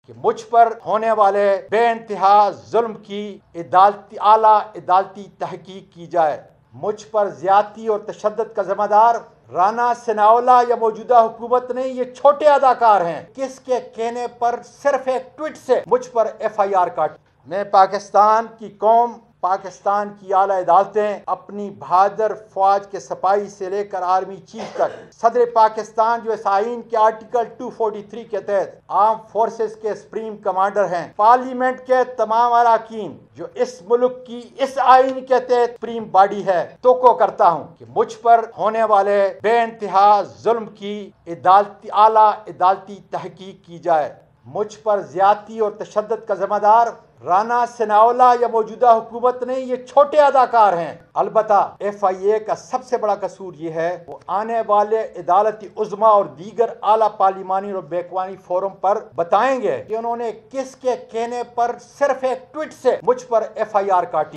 कि मुझ पर होने वाले बेइंतहा जुल्म की आला अदालती तहकीक की जाए। मुझ पर ज्यादती और तशद्दुद का जिम्मेदार राना सनाउल्लाह या मौजूदा हुकूमत नहीं, ये छोटे अदाकार हैं। किसके कहने पर सिर्फ एक ट्वीट से मुझ पर FIR काटी। मैं पाकिस्तान की कौम, पाकिस्तान की आला अदालतें, अपनी बहादुर फौज के सिपाही से लेकर आर्मी चीफ तक, सदर पाकिस्तान जो इस आइन के आर्टिकल 243 के तहत आर्म फोर्सेस के सुप्रीम कमांडर हैं, पार्लियामेंट के तमाम अरकान जो इस मुल्क की इस आइन के तहत सुप्रीम बॉडी है, तो करता हूँ कि मुझ पर होने वाले बेइंतहा जुल्म की आला अदालती तहकीक की जाए। मुझ पर ज्यादती और तशद्दुद का जिम्मेदार राना सनाउल्लाह या मौजूदा हुकूमत नहीं, ये छोटे अदाकार हैं। अलबत्ता FIA का सबसे बड़ा कसूर ये है, वो आने वाले अदालती उज़्मा और दीगर आला पार्लिमानी और बैकवानी फोरम पर बताएंगे कि उन्होंने किसके कहने पर सिर्फ एक ट्वीट से मुझ पर FIR काटी।